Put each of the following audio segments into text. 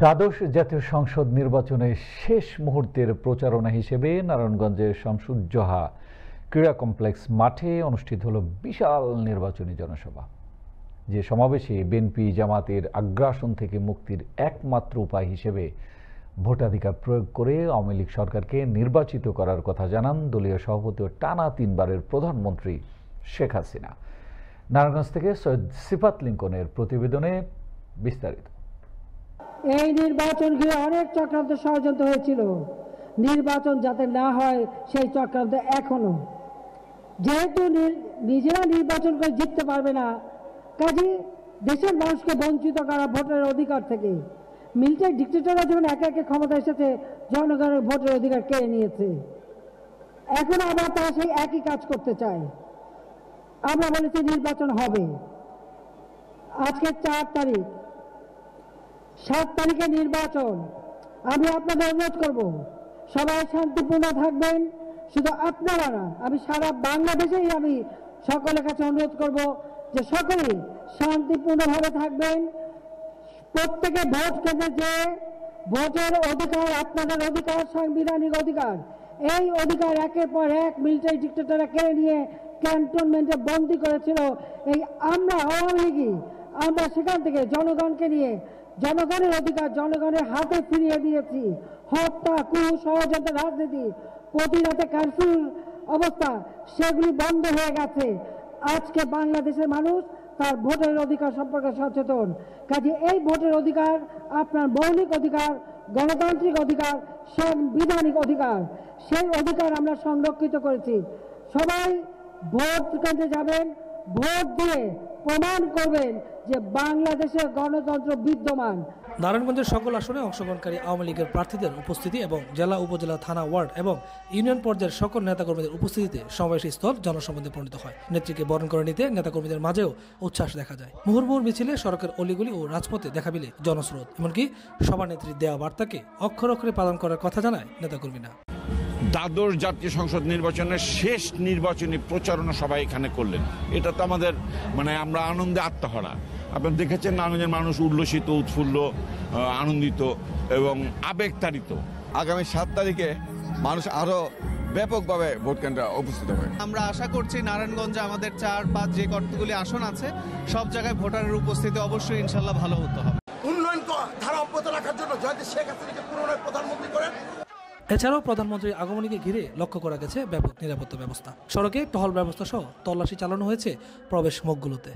দ্বাদশ জাতীয় সংসদ নির্বাচনের শেষ মুহূর্তের প্রচারণা হিসেবে নারায়ণগঞ্জের শামসুজ্জোহা ক্রীড়া কমপ্লেক্স মাঠে অনুষ্ঠিত হলো বিশাল নির্বাচনী জনসভা। যে সমাবেশে বিএনপি জামাতের আগ্রাসন থেকে মুক্তির একমাত্র উপায় হিসেবে ভোটাধিকার প্রয়োগ করে আওয়ামী লীগ সরকারকে নির্বাচিত করার কথা জানান দলীয় সভাপতি ও টানা 3 বারের প্রধানমন্ত্রী শেখ হাসিনা। নারায়ণগঞ্জ থেকে সৈয়দ সিফাত লিঙ্কনের প্রতিবেদনে বিস্তারিত। এই নির্বাচন ঘিরে অনেক চক্রান্ত ষড়যন্ত্র হয়েছিল। নির্বাচন যাতে না হয় সেই চক্রান্ত এখনো, যেহেতু নিজেরা নির্বাচন করে জিততে পারবে না, কাজে দেশের মানুষকে বঞ্চিত করা ভোটের অধিকার থেকে। মিলিটারি ডিক্টেটররা যখন একে একে ক্ষমতা এসেছে, জনগণের ভোটের অধিকার কেড়ে নিয়েছে। এখন আবার তারা সেই একই কাজ করতে চায়। আমরা বলেছি নির্বাচন হবে। আজকে 4 তারিখ, 7 তারিখে নির্বাচন। আমি আপনাদের অনুরোধ করব, সবাই শান্তিপূর্ণ থাকবেন। শুধু আপনারা না, আমি সারা বাংলাদেশেই আমি সকলের কাছে অনুরোধ করব যে সকলেই শান্তিপূর্ণভাবে থাকবেন। প্রত্যেকে ভোট কেন্দ্রে যে ভোটের অধিকার, আপনাদের অধিকার, সাংবিধানিক অধিকার, এই অধিকার একের পর এক মিলিটারি ডিক্টেটররা কেড়ে নিয়ে ক্যান্টনমেন্টে বন্দী করেছিল। এই আমরা আওয়ামী লীগই, আমরা সেখান থেকে জনগণকে নিয়ে জনগণের অধিকার জনগণের হাতে ফিরিয়ে দিয়েছি। হত্যা, ষড়যন্ত্র, রাজনীতি, প্রতি রাতে কারফিউর অবস্থা, সেগুলি বন্ধ হয়ে গেছে। আজকে বাংলাদেশের মানুষ তার ভোটের অধিকার সম্পর্কে সচেতন। কাজে এই ভোটের অধিকার আপনার মৌলিক অধিকার, গণতান্ত্রিক অধিকার, সাংবিধানিক অধিকার, সেই অধিকার আমরা সংরক্ষিত করেছি। সবাই ভোট কেন্দ্রে যাবেন, ভোট দিয়ে প্রমাণ করবেন যে বাংলাদেশের গণতন্ত্র বিদ্যমান। নারায়ণগঞ্জের সকল আসনে অংশগ্রহণকারী আওয়ামী লীগের প্রার্থীদের উপস্থিতি এবং জেলা, উপজেলা, থানা, ওয়ার্ড এবং ইউনিয়ন পর্যায়ের সকল নেতাকর্মীদের উপস্থিতিতে সমাবেশ স্থল জনসম্মুখে পরিণত হয়। নেত্রীকে বরণ করে নিতে নেতাকর্মীদের মাঝেও উচ্ছ্বাস দেখা যায়। মুহুর্মুহুর মিছিলে সড়কের অলিগলি ও রাজপথে দেখা মিলে জনস্রোত। এমনকি সভানেত্রীর দেওয়া বার্তাকে অক্ষরে অক্ষরে পালন করার কথা জানায় নেতাকর্মীরা। দ্বাদশ জাতীয় সংসদ নির্বাচনের শেষ নির্বাচনী প্রচারণা সবাই এখানে করলেন। এটা তো আমাদের আমরা আনন্দে আত্মহারা। আপনারা দেখেছেন নারায়ণগঞ্জের মানুষ উল্লসিত, উৎফুল্ল, আনন্দিত এবং আবেগতাড়িত। আগামী 7 তারিখে মানুষ আরো ব্যাপকভাবে ভোট কেন্দ্রে উপস্থিত হবে। আমরা আশা করছি নারায়ণগঞ্জে আমাদের 4-5 যে কতগুলি আসন আছে, সব জায়গায় ভোটারের উপস্থিতি অবশ্যই ইনশাল্লাহ ভালো হতে হবে। উন্নয়ন ধারা অব্যাহত রাখার জন্য যাতে শেখ হাসিনাকে পুনরায় প্রধানমন্ত্রী করেন। এছাড়াও প্রধানমন্ত্রীর আগমনীকে ঘিরে লক্ষ্য করা গেছে ব্যাপক নিরাপত্তা ব্যবস্থা। সড়কে টহল ব্যবস্থা সহ তল্লাশি চালানো হয়েছে প্রবেশ মুখগুলোতে।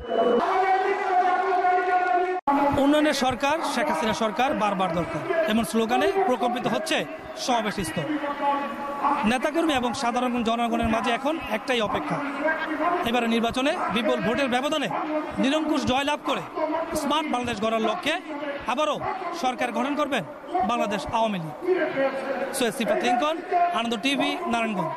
উন্নয়নের সরকার, শেখ হাসিনা সরকার বারবার দরকার, এমন স্লোগানে প্রকম্পিত হচ্ছে সমাবেশ স্থল। নেতাকর্মী এবং সাধারণ জনগণের মাঝে এখন একটাই অপেক্ষা, এবারে নির্বাচনে বিপুল ভোটের ব্যবধানে নিরঙ্কুশ জয়লাভ করে স্মার্ট বাংলাদেশ গড়ার লক্ষ্যে আবারও সরকার গঠন করবেন বাংলাদেশ আওয়ামী লীগ। সৈয়দ সিফাত লিঙ্কন, আনন্দ টিভি, নারায়ণগঞ্জ।